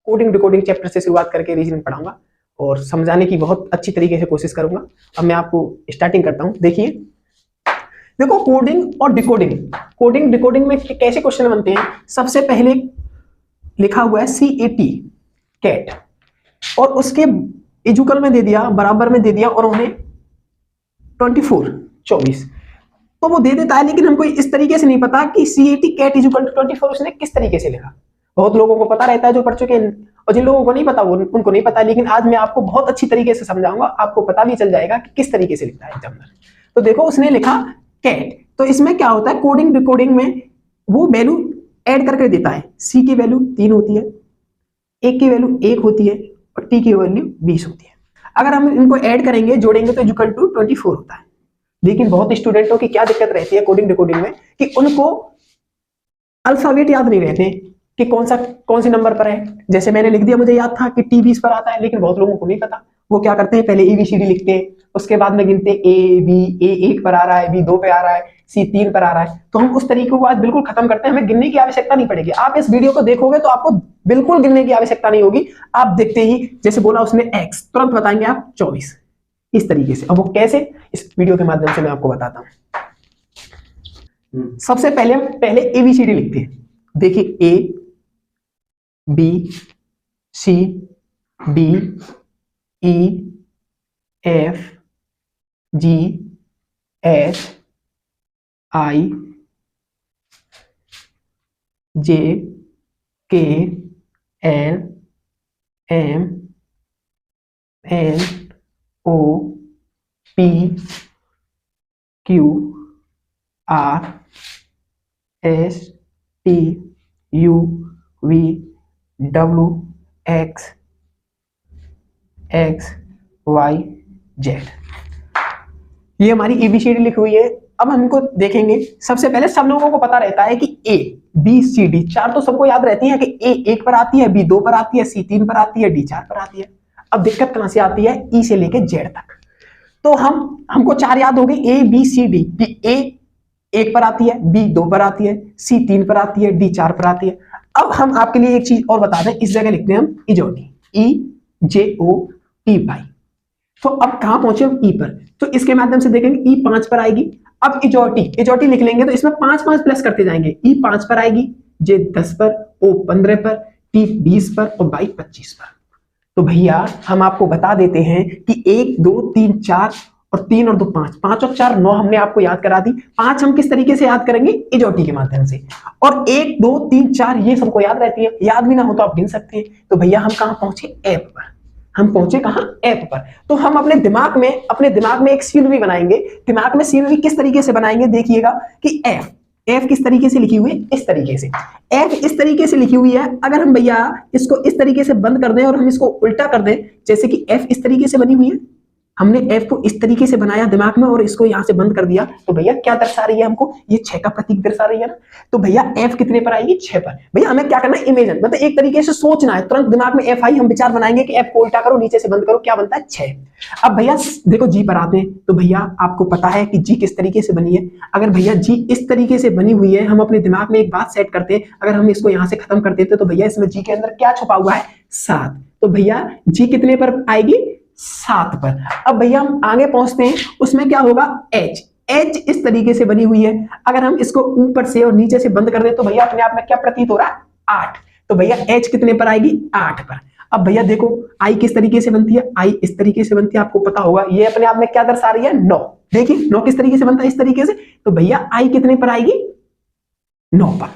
Coding decoding chapter से शुरुआत करके रीजनिंग पढ़ाऊंगा और समझाने की बहुत अच्छी तरीके से कोशिश करूंगा। अब मैं आपको स्टार्टिंग करता हूं। देखिए, देखो कोडिंग और डिकोडिंग डिकोडिंग में कैसे क्वेश्चन बनते हैं। सबसे पहले लिखा हुआ है CAT कैट, और उसके इजुकल में दे दिया, बराबर में दे दिया, और उन्हें 24 तो वो दे देता है, लेकिन हमको इस तरीके से नहीं पता कि CAT कैट इजुकल टू 24 उसने किस तरीके से लिखा। बहुत लोगों को पता रहता है जो पढ़ चुके हैं, और जिन लोगों को नहीं पता वो उनको नहीं पता, लेकिन आज मैं आपको बहुत अच्छी तरीके से समझाऊंगा, आपको पता भी चल जाएगा कि किस तरीके से लिखता है एग्जामिनर। तो देखो उसने लिखा कैट, तो इसमें क्या होता है, कोडिंग डिकोडिंग में वो वैल्यू ऐड करके देता है। C की वैल्यू 3 होती है, A की वैल्यू 1 होती है, और T की वैल्यू 20 होती है। अगर हम इनको ऐड करेंगे, जोड़ेंगे, तो इक्वल टू 24 होता है। लेकिन बहुत स्टूडेंटों की क्या दिक्कत रहती है कोडिंग डिकोडिंग में कि उनको अल्फाबेट याद नहीं रहते कि कौन सी नंबर पर है। जैसे मैंने लिख दिया, मुझे याद था कि T 20 पर आता है, लेकिन बहुत लोगों को नहीं पता। वो क्या करते हैं, पहले ABCD लिखते हैं, उसके बाद में गिनते A B, A 1 पर आ रहा है, B 2 पे आ रहा है, C 3 पर आ रहा है। तो हम उस तरीके को आज बिल्कुल खत्म करते हैं, हमें गिनने की आवश्यकता नहीं पड़ेगी। आप इस वीडियो को देखोगे तो आपको बिल्कुल गिनने की आवश्यकता नहीं होगी। आप देखते ही, जैसे बोला उसने X, तुरंत बताएंगे आप 24, इस तरीके से। अब वो कैसे, इस वीडियो के माध्यम से मैं आपको बताता हूं। सबसे पहले हम ABCD लिखते हैं। देखिए A B C D E F G H I J K L M N O P Q R S T U V W X Y Z। ये हमारी ABCD लिखी हुई है। अब हमको देखेंगे, सबसे पहले सब लोगों को पता रहता है कि A B C D 4 तो सबको याद रहती है कि A 1 पर आती है, B 2 पर आती है, C 3 पर आती है, D 4 पर आती है। अब दिक्कत कहां से आती है, E से लेके Z तक। तो हमको 4 याद हो गई, A B C D। A 1 पर आती है, B 2 पर आती है, C 3 पर आती है, D 4 पर आती है। अब हम आपके लिए एक चीज और बता दें, इस जगह लिखते हैं हम इजोटी, EJOTY। तो अब कहां पहुंचे हम E पर, तो इसके माध्यम से देखेंगे E 5 पर आएगी। अब इजोटी लिख लेंगे, तो इसमें 5 प्लस करते जाएंगे। E 5 पर आएगी, J 10 पर, O 15 पर, T 20 पर, और Y 25 पर। तो भैया हम आपको बता देते हैं कि 1 2 3 4 और 3 और 2 5, 5 और 4 9 हमने आपको याद करा दी। 5 हम किस तरीके से याद करेंगे, इजोटी के माध्यम से। और 1 2 3 4 ये सबको याद रहती है, याद भी ना हो तो आप गिन सकते हैं। तो भैया हम कहां पहुंचे, ऐप पर। हम पहुंचे कहां, ऐप पर। तो हम अपने दिमाग में एक सीन भी बनाएंगे। दिमाग में सीन भी किस तरीके से बनाएंगे, देखिएगा कि एफ किस तरीके से लिखी हुई है, इस तरीके से। एफ इस तरीके से लिखी हुई है। अगर हम भैया इसको इस तरीके से बंद कर दें और हम इसको उल्टा कर दें, जैसे कि एफ इस तरीके से बनी हुई है, हमने एफ को इस तरीके से बनाया दिमाग में और इसको यहां से बंद कर दिया, तो भैया क्या दर्शा रही है हमको, ये 6 का प्रतीक दर्शा रही है ना। तो भैया एफ कितने पर आएगी, 6 पर। भैया हमें क्या करना है, इमेजिन, मतलब एक तरीके से सोचना है। तुरंत दिमाग में एफ आई, हम विचार बनाएंगे कि एफ को उल्टा करो, नीचे से बंद करो, क्या बनता है, 6। अब भैया देखो जी पर आते हैं, तो भैया आपको पता है कि जी किस तरीके से बनी है। अगर भैया जी इस तरीके से बनी हुई है, हम अपने दिमाग में एक बात सेट करते हैं, अगर हम इसको यहां से खत्म कर देते तो भैया इसमें जी के अंदर क्या छुपा हुआ है, 7। तो भैया जी कितने पर आएगी, 7 पर। अब भैया हम आगे पहुंचते हैं, उसमें क्या होगा, एच इस तरीके से बनी हुई है। अगर हम इसको ऊपर से और नीचे से बंद कर दें तो भैया अपने आप में क्या प्रतीत हो रहा है, 8। तो भैया एच कितने पर आएगी, 8 पर। अब भैया देखो आई किस तरीके से बनती है, आई इस तरीके से बनती है, आपको पता होगा। ये अपने आप में क्या दर्शा रही है, 9। देखिए 9 किस तरीके से बनता है, इस तरीके से। तो भैया आई कितने पर आएगी, 9 पर।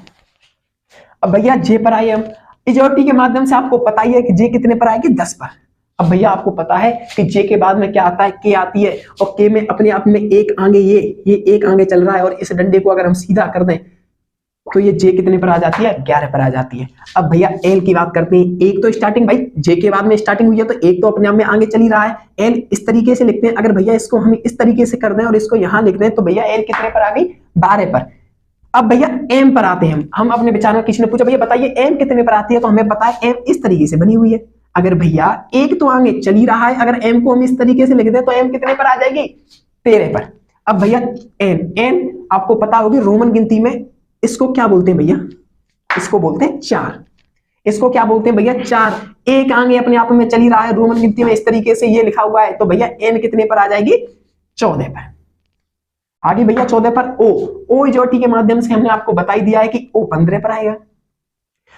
अब भैया जे पर आइए हम, इजोटी के माध्यम से आपको पता ही है कि जे कितने पर आएगी, 10 पर। अब भैया आपको पता है कि जे के बाद में क्या आता है, के आती है, और के में अपने आप में एक आगे ये एक आगे चल रहा है, और इस डंडे को अगर हम सीधा कर दें तो ये जे कितने पर आ जाती है, 11 पर आ जाती है। अब भैया एल की बात करते हैं। एक तो स्टार्टिंग, भाई जे के बाद में स्टार्टिंग हुई है तो एक तो अपने आप में आगे चल ही रहा है। एल इस तरीके से लिखते हैं। अगर भैया इसको हम इस तरीके से कर दें और इसको यहां लिख दें तो भैया एल कितने पर आ गई, 12 पर। अब भैया एम पर आते हैं हम अपने विचार में, किसी ने पूछा भैया बताइए एम कितने पर आती है, तो हमें पता है एम इस तरीके से बनी हुई है। अगर भैया एक तो आगे चल ही रहा है, अगर एम को हम इस तरीके से लिख दें तो एम कितने पर आ जाएगी, 13 पर। अब भैया एन आपको पता होगी रोमन गिनती में इसको क्या बोलते हैं भैया, इसको बोलते हैं 4। इसको क्या बोलते हैं भैया 4। एक आगे अपने आप में चल ही रहा है रोमन गिनती में इस तरीके से ये लिखा हुआ है, तो भैया n कितने पर आ जाएगी 14 पर। आगे भैया 14 पर ओ इजोटी के माध्यम से हमने आपको बता ही दिया है कि ओ 15 पर आएगा।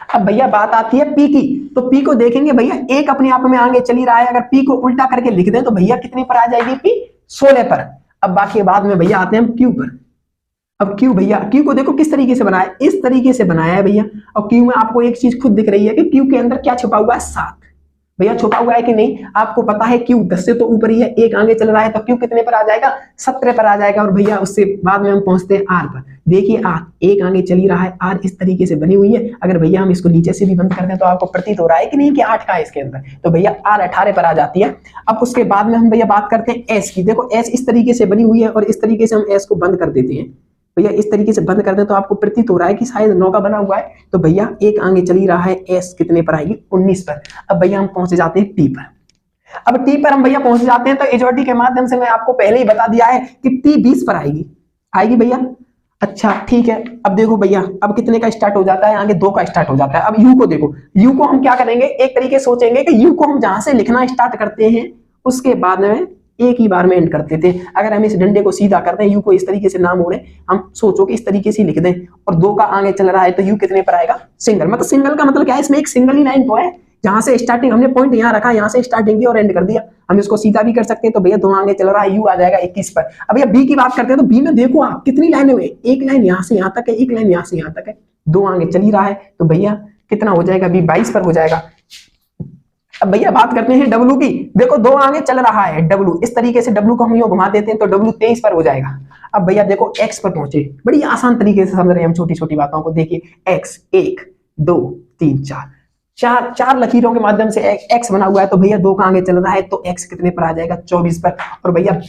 अब भैया बात आती है पी की, तो पी को देखेंगे भैया एक अपने आप में आगे चली रहा है, अगर पी को उल्टा करके लिख दें तो भैया कितने पर आ जाएगी पी 16 पर। अब बाकी बाद में भैया आते हैं हम क्यू पर। अब क्यू भैया क्यू को देखो किस तरीके से बनाया है, इस तरीके से बनाया है भैया। और क्यू में आपको एक चीज खुद दिख रही है कि क्यू के अंदर क्या छुपा हुआ है 7। भैया छुपा हुआ है कि नहीं आपको पता है, क्यू 10 से तो ऊपर ही है, एक आगे चल रहा है, तो क्यू कितने पर आ जाएगा 17 पर आ जाएगा। और भैया उससे बाद में हम पहुंचते हैं आर पर। देखिए आर एक आगे चली रहा है, आर इस तरीके से बनी हुई है। अगर भैया हम इसको नीचे से भी बंद कर दें तो आपको प्रतीत हो रहा है कि नहीं कि 8 का है इसके अंदर, तो भैया आर 18 पर आ जाती है। अब उसके बाद में हम भैया बात करते हैं एस की। देखो एस इस तरीके से बनी हुई है और इस तरीके से हम एस को बंद कर देते हैं। भैया इस तरीके से बंद कर दें तो आपको प्रतीत हो रहा है कि शायद 9 का बना हुआ है, तो भैया एक आगे चली रहा है, एस कितने पर आएगी 19 पर। अब भैया हम पहुंच जाते हैं टी पर। अब टी पर हम भैया पहुंच जाते हैं, तो एजोटी के माध्यम से मैं आपको पहले ही बता दिया है कि टी 20 पर आएगी भैया। अच्छा ठीक है, अब देखो भैया अब कितने का स्टार्ट हो जाता है, आगे 2 का स्टार्ट हो जाता है। अब यू को देखो, यू को हम क्या करेंगे, एक तरीके से सोचेंगे कि यू को हम जहां से लिखना स्टार्ट करते हैं उसके बाद में एक ही बार में एंड करते थे। अगर हम इस डंडे को सीधा करते हैं, यू को इस तरीके से ना मोड़े, हम सोचो कि इस तरीके से लिख दें और 2 का आगे चल रहा है, तो यू कितने पर आएगा सिंगल। मतलब सिंगल का मतलब क्या है, इसमें एक सिंगल ही लाइन तो है, जहां से स्टार्टिंग हमने पॉइंट यहाँ रखा, यहाँ से स्टार्टिंग की और एंड कर दिया। हम इसको सीधा भी कर सकते हैं, तो भैया 2 आगे चल रहा है, यू आ जाएगा 21 पर। अब भैया बी की बात करते हैं, तो बी में देखो आप कितनी लाइनें हुई, एक लाइन यहाँ से यहाँ तक है, एक लाइन यहाँ से यहाँ तक है, 2 आगे चल ही रहा है, तो भैया कितना हो जाएगा बी 22 पर हो जाएगा। अब भैया बात करते हैं डब्लू की। देखो 2 आगे चल रहा है डब्लू, इस तरीके से डब्लू को हम यूं घुमा देते हैं तो डब्लू 23 पर हो जाएगा। अब भैया देखो एक्स पर पहुंचे, बड़ी आसान तरीके से समझ रहे हैं हम छोटी छोटी बातों को। देखिए एक्स 1 2 3 4 चार लकीरों के माध्यम से एक्स बना हुआ है, तो भैया 2 का आगे चल रहा है, तो एक्स कितने पर आ जाएगा 24 पर। और भैया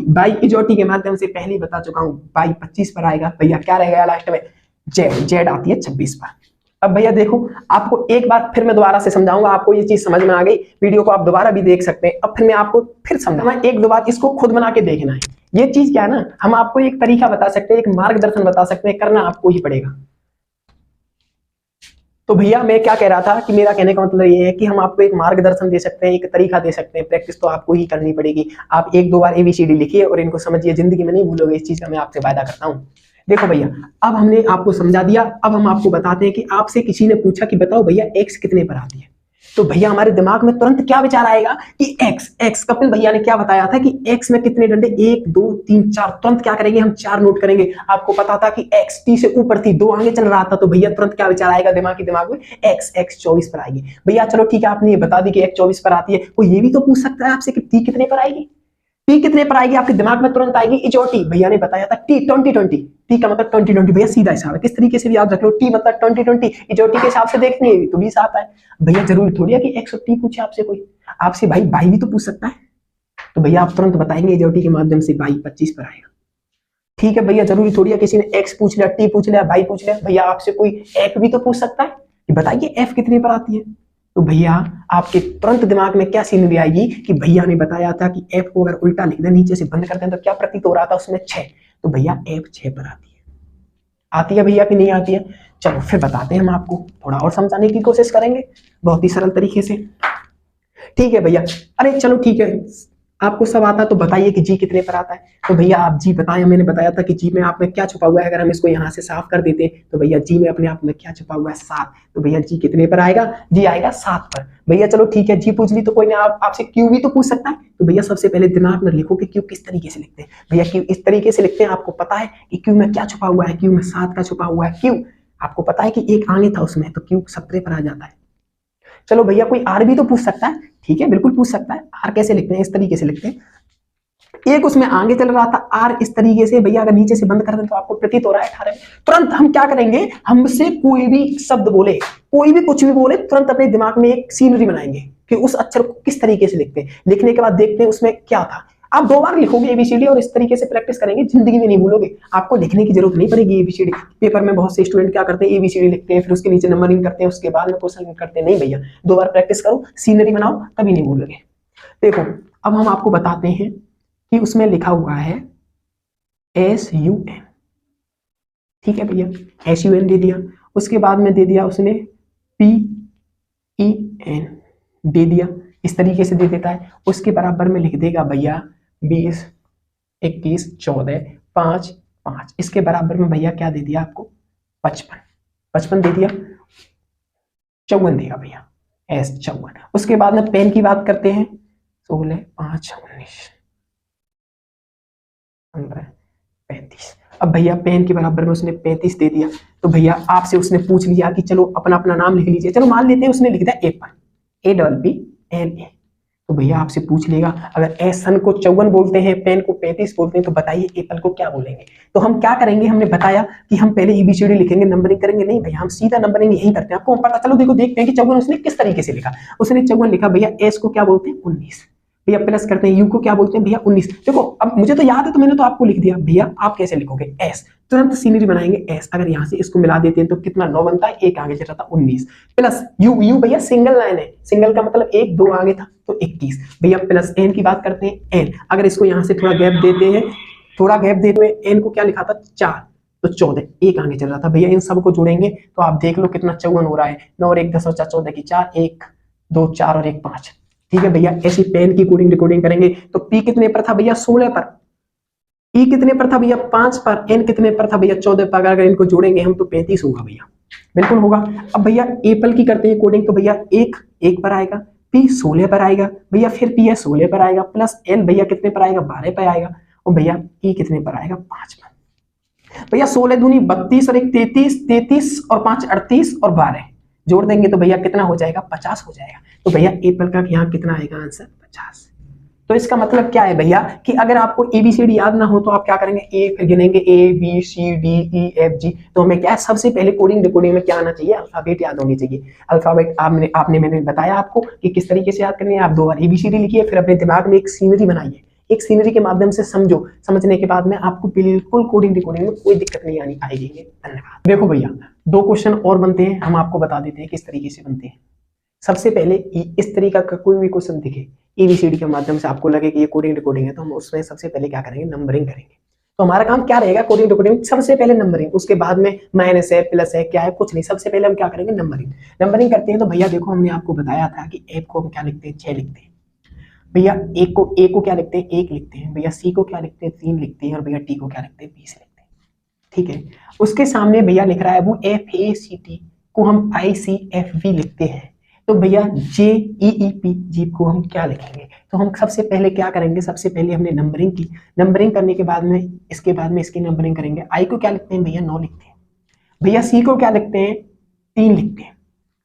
बाई इजोटी के माध्यम से पहले ही बता चुका हूं, बाई 25 पर आएगा। भैया क्या रह गया लास्ट में, जेड आती है 26 पर। अब भैया देखो आपको एक बार फिर मैं दोबारा से समझाऊंगा, आपको ये चीज समझ में आ गई, वीडियो को आप दोबारा भी देख सकते हैं। अब फिर मैं आपको फिर समझाऊंगा, एक दो बार इसको खुद बना के देखना है। ये चीज क्या है ना, हम आपको एक तरीका बता सकते हैं, एक मार्गदर्शन बता सकते हैं, करना आपको ही पड़ेगा। तो भैया मैं क्या कह रहा था कि मेरा कहने का मतलब ये है कि हम आपको एक मार्गदर्शन दे सकते हैं, एक तरीका दे सकते हैं, प्रैक्टिस तो आपको ही करनी पड़ेगी। आप एक दो बार ABCD लिखिए और इनको समझिए, जिंदगी में नहीं भूलोगे, इस चीज का मैं आपसे वायदा करता हूँ। देखो भैया अब हमने आपको समझा दिया, अब हम आपको बताते हैं कि आपसे किसी ने पूछा कि बताओ भैया एक्स कितने पर आती है, तो भैया हमारे दिमाग में तुरंत क्या विचार आएगा कि एक्स। कपिल भैया ने क्या बताया था कि एक्स में कितने डंडे, 1 2 3 4। तुरंत क्या करेंगे हम 4 नोट करेंगे। आपको पता था कि एक्स टी से ऊपर थी, 2 आगे चल रहा था, तो भैया तुरंत क्या विचार आएगा दिमाग में, एक्स 24 पर आएगी। भैया चलो ठीक है, आपने ये बता दी कि एक्स 24 पर आती है, कोई ये भी तो पूछ सकता है आपसे कि टी कितने पर आएगी। टी कितने पर आएगी आपके दिमाग में तुरंत आएगी इजोटी। भैया ने बताया था टी 2020, टी का मतलब 2020। भैया सीधा हिसाब है, किस तरीके से भी याद रख लो, टी मतलब 2020, इजोटी के हिसाब से देखनी है तो 20 आता है। भैया जरूरी थोड़ी है कि एक्स और टी पूछे आपसे कोई, आपसे भाई भी तो पूछ सकता है, तो भैया आप तुरंत बताएंगे इजोटी के माध्यम से भाई 25 पर आएगा। ठीक है भैया, जरूरी थोड़ी है किसी ने एक्स पूछ लिया, टी पूछ लिया, भाई पूछ लिया, भैया आपसे कोई एफ भी तो पूछ सकता है कि बताइए एफ कितने पर आती है। तो भैया आपके तुरंत दिमाग में क्या सीनरी आएगी कि भैया ने बताया था कि एफ को अगर उल्टा लिख दें, नीचे से बंद कर दें, तो क्या प्रतीत हो रहा था उसमें 6, तो भैया एफ 6 पर आती है भैया कि नहीं आती है। चलो फिर बताते हैं, हम आपको थोड़ा और समझाने की कोशिश करेंगे बहुत ही सरल तरीके से। ठीक है भैया, अरे चलो ठीक है, आपको सब आता तो बताइए कि जी कितने पर आता है। तो भैया आप जी बताएं, मैंने बताया था कि जी में आप में क्या छुपा हुआ है, अगर हम इसको यहाँ से साफ कर देते तो भैया जी में अपने आप में क्या छुपा हुआ है 7, तो भैया जी कितने पर आएगा, जी आएगा 7 पर। भैया चलो ठीक है, जी पूछ ली तो कोई ना आपसे क्यू भी तो पूछ सकता है, तो भैया सबसे पहले दिमाग में लिखो कि क्यू किस तरीके से लिखते हैं। भैया क्यू इस तरीके से लिखते हैं, आपको पता है कि क्यू में क्या छुपा हुआ है, क्यू में 7 का छुपा हुआ है। क्यू आपको पता है कि एक आगे था उसमें, तो क्यू 17 पर आ जाता है। चलो भैया कोई आर भी तो पूछ सकता है, ठीक है बिल्कुल पूछ सकता है। आर कैसे लिखते हैं, इस तरीके से लिखते हैं, एक उसमें आगे चल रहा था आर इस तरीके से। भैया अगर नीचे से बंद कर दें तो आपको प्रतीत हो रहा है 18। तुरंत हम क्या करेंगे, हमसे कोई भी शब्द बोले, कोई भी कुछ भी बोले, तुरंत अपने दिमाग में एक सीनरी बनाएंगे कि उस अक्षर को किस तरीके से लिखते हैं। लिखने के बाद देखते हैं उसमें क्या था। आप 2 बार लिखोगे ABCD और इस तरीके से प्रैक्टिस करेंगे, जिंदगी में नहीं भूलोगे। आपको लिखने की जरूरत नहीं पड़ेगी ABCD। पेपर में बहुत से स्टूडेंट क्या करते हैं, ABCD लिखते हैं, फिर उसके नीचे नंबरिंग करते हैं, उसके बाद में क्वेश्चन करते हैं। नहीं भैया, 2 बार प्रैक्टिस करो, सीनरी बनाओ, तभी नहीं भूलोगे। देखो अब हम आपको बताते हैं कि उसमें लिखा हुआ है SUN, ठीक है भैया, SUN दे दिया, उसके बाद में दे दिया उसने P ई एन दे दिया, इस तरीके से दे देता है। उसके बराबर में लिख देगा भैया 20, 21, 14, 5, 5। इसके बराबर में भैया क्या दे दिया आपको 55, 55 दे दिया, 54 देगा भैया एस 54। उसके बाद में पेन की बात करते हैं, 16, 5, 19, 15, 35। अब भैया पेन के बराबर में उसने 35 दे दिया, तो भैया आपसे उसने पूछ लिया कि चलो अपना अपना नाम लिख लीजिए। चलो मान लेते हैं उसने लिख दिया एप्पल, APPLA। तो भैया आपसे पूछ लेगा अगर एसन को 54 बोलते हैं, पेन को 35 बोलते हैं, तो बताइए एप्पल को क्या बोलेंगे। तो हम क्या करेंगे, हमने बताया कि हम पहले ABCD लिखेंगे, नंबरिंग करेंगे नहीं भैया, हम सीधा नंबरिंग यही करते हैं। आपको पता, चलो देखो देखते हैं कि 54 उसने किस तरीके से लिखा। उसने 54 लिखा भैया, एस को क्या बोलते हैं 19, भैया प्लस करते हैं, यू को क्या बोलते हैं भैया 19। देखो अब मुझे तो याद है तो मैंने तो आपको लिख दिया। भैया आप कैसे लिखोगे एस, तुरंत सीनरी बनाएंगे एस। अगर यहाँ से इसको मिला देते हैं तो कितना 9 बनता है, एक आगे चल रहा था 19, प्लस यू, यू भैया सिंगल लाइन है, सिंगल का मतलब एक, दो आगे था तो 21 भैया, प्लस एन की बात करते हैं एन। अगर इसको यहाँ से थोड़ा गैप देते हैं, थोड़ा गैप देते हुए एन को क्या लिखा था 4, तो 14, एक आगे चल रहा था भैया। इन सबको जोड़ेंगे तो आप देख लो कितना 54 हो रहा है। 9 और 1 10 और 4 14 की 4, 1 2 4 और 1 5। ठीक है भैया, ऐसी पेन की कोडिंग रिकॉर्डिंग करेंगे। तो पी कितने पर था भैया 16 पर, ई कितने पर था भैया 5 पर, एन कितने पर था भैया 14 पर। अगर इनको जोड़ेंगे हम तो 35 होगा भैया, बिल्कुल होगा। अब भैया एप्पल की करते हैं कोडिंग, तो भैया एक पर आएगा, पी 16 पर आएगा भैया, फिर पी है 16 पर आएगा, प्लस एल भैया कितने पर आएगा 12 पर आएगा, और भैया ई कितने पर आएगा 5 पर। भैया 16 दूनी 32 और 1 33, 33 और 5 38 और 12 जोड़ देंगे तो भैया कितना हो जाएगा 50 हो जाएगा। तो भैया एप्पल का यहाँ कितना आएगा आंसर 50। तो इसका मतलब क्या है भैया कि अगर आपको ABCD याद ना हो तो आप क्या करेंगे, ए फिर गिनेंगे ABCDEFG। तो हमें क्या है, सबसे पहले कोडिंग डिकोडिंग में क्या आना चाहिए, अल्फाबेट याद होनी चाहिए। अल्फाबेट आपने मैंने बताया आपको कि किस तरीके से याद करनी है। आप 2 बार ABCD लिखिए, फिर अपने दिमाग में एक सीनरी बनाइए, एक सीनरी के माध्यम से समझो, समझने के बाद में आपको बिल्कुल कोडिंग डिकोडिंग में कोई दिक्कत नहीं आनी आएगी। धन्यवाद। देखो भैया 2 क्वेश्चन और बनते हैं, हम आपको बता देते हैं किस तरीके से बनते हैं। सबसे पहले इस तरीका का कोई भी क्वेश्चन दिखे ABCD के माध्यम से, आपको लगे कि ये कोडिंग डिकोडिंग है, तो हम उसमें सबसे पहले क्या करेंगे, नंबरिंग करेंगे। तो हमारा काम क्या रहेगा, कोडिंग डिकोडिंग सबसे पहले नंबरिंग, उसके बाद में माइनस है प्लस है क्या है कुछ नहीं, सबसे पहले हम क्या करेंगे नंबरिंग। नंबरिंग करते हैं तो भैया देखो हमने आपको बताया था कि एफ को हम क्या लिखते हैं 6 लिखते हैं भैया, ए को क्या लिखते हैं 1 लिखते हैं भैया, सी को क्या लिखते हैं 3 लिखते हैं, और भैया टी को क्या लिखते हैं 20 लिखते हैं। ठीक है, उसके सामने भैया लिख रहा है वो FACT को हम ICFV लिखते हैं। तो भैया JEEP जीप को हम क्या लिखेंगे, तो हम सबसे पहले क्या करेंगे, सबसे पहले हमने नंबरिंग की, नंबरिंग करने के बाद में इसके बाद में इसकी नंबरिंग करेंगे। आई को क्या लिखते हैं भैया 9 लिखते हैं भैया, सी को क्या लिखते हैं 3 लिखते हैं,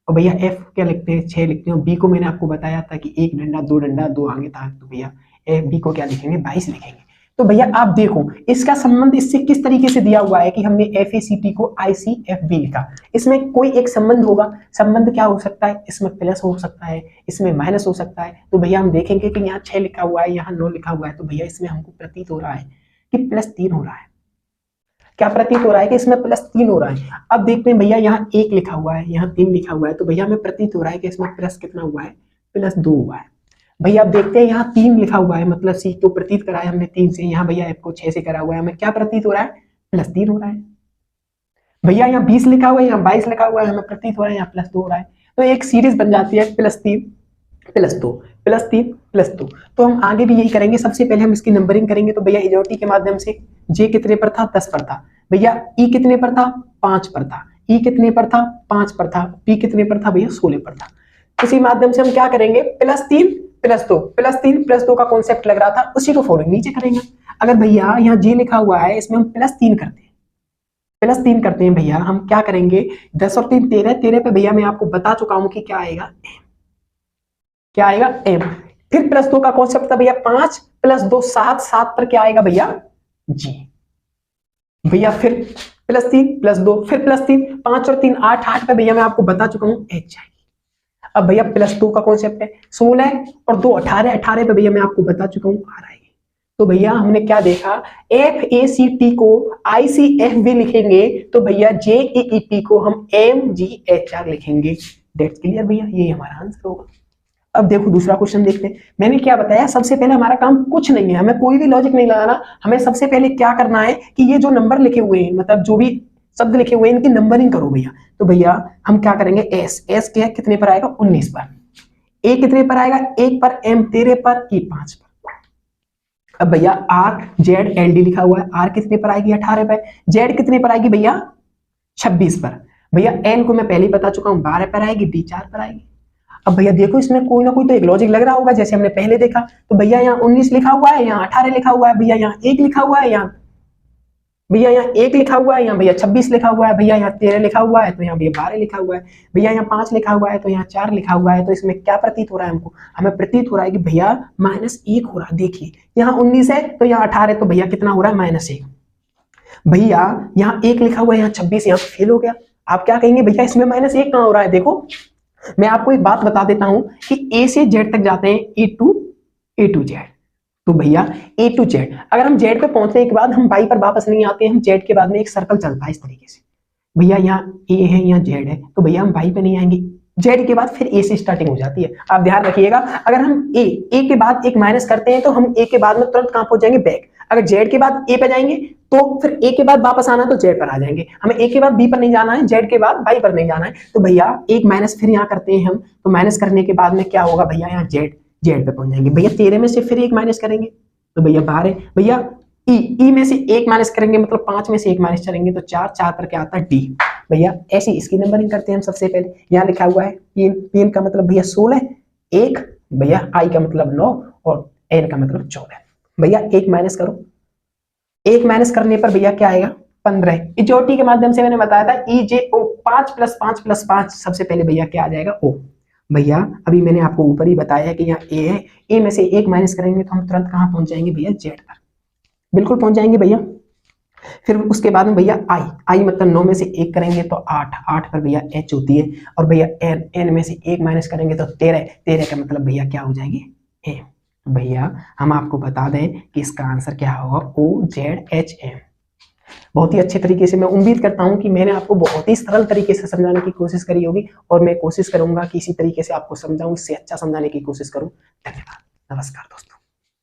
और भैया एफ क्या लिखते हैं 6 लिखते हैं, और बी को मैंने आपको बताया था कि 1 डंडा 2 डंडा 2 आगे था, तो भैया बी को क्या लिखेंगे 22 लिखेंगे। तो भैया आप देखो इसका संबंध इससे किस तरीके से दिया हुआ है कि हमने FACT को ICFV लिखा, इसमें कोई एक संबंध होगा। संबंध क्या हो सकता है, इसमें प्लस हो सकता है, इसमें माइनस हो सकता है। तो भैया हम देखेंगे कि यहाँ 6 लिखा हुआ है, यहाँ 9 लिखा हुआ है, तो भैया इसमें हमको प्रतीत हो रहा है कि +3 हो रहा है। क्या प्रतीत हो रहा है कि इसमें +3 हो रहा है। अब देखते हैं भैया यहाँ 1 लिखा हुआ है, यहाँ 3 लिखा हुआ है, तो भैया हमें प्रतीत हो रहा है कि इसमें प्लस कितना हुआ है, +2 हुआ है। भैया आप देखते हैं यहाँ 3 लिखा हुआ है, मतलब सी तो प्रतीत करा है हमने 3 से, यहाँ भैया एफ को 6 से करा हुआ है, हमें क्या प्रतीत हो रहा है +3 हो रहा है। भैया यहाँ 20 लिखा हुआ है, यहाँ 22 लिखा हुआ है, हमें प्रतीत हो रहा है यहाँ +2 हो रहा है। तो एक सीरीज बन जाती है +3 +2 +3 +2। तो हम आगे भी यही करेंगे, सबसे पहले हम इसकी नंबरिंग करेंगे। तो भैया इजोटी के माध्यम से जे कितने पर था 10 पर था भैया, ई कितने पर था 5 पर था, ई कितने पर था 5 पर था, पी कितने पर था भैया 16 पर था। उसी माध्यम से हम क्या करेंगे +3 +2 +3 +2 का कॉन्सेप्ट लग रहा था, उसी को फॉलोइंग नीचे करेंगे। अगर भैया यहाँ जे लिखा हुआ है, इसमें हम +3 करते हैं, +3 करते हैं भैया, हम क्या करेंगे 10 और 3 13, 13 पे भैया मैं आपको बता चुका हूं कि क्या आएगा क्या आएगा m। फिर +2 का कॉन्सेप्ट था भैया 5 + 2 7, 7 पर क्या आएगा भैया g भैया, फिर +3 +2 फिर +3 5 और 3 8, 8 पे भैया मैं आपको बता चुका हूं h आएगी। अब भैया +2 का कॉन्सेप्ट है 16 और 2 18, 18 पे भैया मैं आपको बता चुका हूं r आएगी। तो भैया हमने क्या देखा, FACT को ICFV लिखेंगे तो भैया JEEP को हम MGHR लिखेंगे। दैट्स क्लियर भैया, ये हमारा आंसर होगा। अब देखो दूसरा क्वेश्चन देखते हैं। मैंने क्या बताया, सबसे पहले हमारा काम कुछ नहीं है, हमें कोई भी लॉजिक नहीं लगाना, हमें सबसे पहले क्या करना है कि ये जो नंबर लिखे हुए हैं, मतलब जो भी शब्द लिखे हुए हैं, इनकी नंबरिंग करो भैया। तो भैया हम क्या करेंगे, एस एस क्या कितने पर आएगा 19 पर, ए कितने पर आएगा 1 पर, एम 13 पर, ई 5 पर। अब भैया आर जेड एल डी लिखा हुआ है, आर कितने पर आएगी 18 पर, जेड कितने पर आएगी भैया 26 पर, भैया एल को मैं पहले ही बता चुका हूं 12 पर आएगी, डी 4 पर आएगी। अब भैया देखो इसमें कोई ना कोई तो एक लॉजिक लग रहा होगा जैसे हमने पहले देखा। तो भैया यहाँ 19 लिखा हुआ है, यहाँ 18 लिखा हुआ है, भैया यहाँ 1 लिखा हुआ है, यहाँ भैया यहाँ 1 लिखा हुआ है, यहाँ भैया 26 लिखा हुआ है, भैया यहाँ 13 लिखा हुआ है, तो यहाँ भैया 12 लिखा हुआ है, भैया यहाँ 5 लिखा हुआ है, तो यहाँ 4 लिखा हुआ है। तो इसमें क्या प्रतीत हो रहा है हमको, हमें प्रतीत हो रहा है कि भैया -1 हो रहा है। देखिए यहाँ 19 है तो यहाँ 18, तो भैया कितना हो रहा है -1। भैया यहाँ 1 लिखा हुआ है, यहाँ 26, यहाँ फेल हो गया। आप क्या कहेंगे भैया इसमें -1 कहाँ हो रहा है। देखो मैं आपको एक बात बता देता हूं कि ए से जेड तक जाते हैं, ए टू जेड। तो भैया ए टू जेड, अगर हम जेड पे पहुंचने के बाद हम वाई पर वापस नहीं आते हैं, हम जेड के बाद में एक सर्कल चलता है इस तरीके से। भैया यहाँ ए है, यहाँ जेड है, तो भैया हम वाई पे नहीं आएंगे, जेड के बाद फिर ए से स्टार्टिंग हो जाती है। आप ध्यान रखिएगा, अगर हम ए के बाद एक माइनस करते हैं तो हम ए के बाद में तुरंत कहां पहुंच जाएंगे, बैक। अगर जेड के बाद ए पे जाएंगे तो फिर ए के बाद वापस आना तो जेड पर आ जाएंगे। हमें ए के बाद बी पर नहीं जाना है, जेड के बाद वाई पर नहीं जाना है। तो भैया एक माइनस फिर यहाँ करते हैं हम, तो माइनस करने के बाद में क्या होगा भैया यहाँ जेड पे पहुंच जाएंगे। भैया 13 में से फिर एक माइनस करेंगे तो भैया 12। भैया ई में से एक माइनस करेंगे मतलब 5 में से एक माइनस करेंगे तो 4 पर क्या आता है डी। भैया ऐसी इसकी नंबरिंग करते हैं हम। सबसे पहले यहाँ लिखा हुआ है पीएन का मतलब भैया 16, 1 भैया आई का मतलब 9 और एन का मतलब 14। भैया एक माइनस करो, एक माइनस करने पर भैया क्या आएगा 15। इजोटी के माध्यम से मैंने बताया था ई जे ओ 5 + 5 + 5, सबसे पहले भैया क्या आ जाएगा ओ। भैया अभी मैंने आपको ऊपर ही बताया है कि यहाँ ए है, ए में से एक माइनस करेंगे तो हम तुरंत कहाँ पहुंच जाएंगे भैया जेड पर, बिल्कुल पहुंच जाएंगे भैया। फिर उसके बाद में भैया आई मतलब 9 में से 1 करेंगे तो 8 पर भैया एच होती है, और भैया एन में से 1 माइनस करेंगे तो 13 का मतलब भैया क्या हो जाएंगे ए। भैया हम आपको बता दें कि इसका आंसर क्या होगा OZHM। बहुत ही अच्छे तरीके से, मैं उम्मीद करता हूं कि मैंने आपको बहुत ही सरल तरीके से समझाने की कोशिश करी होगी, और मैं कोशिश करूंगा कि इसी तरीके से आपको समझाऊं, इससे अच्छा समझाने की कोशिश करूं। धन्यवाद, नमस्कार दोस्तों।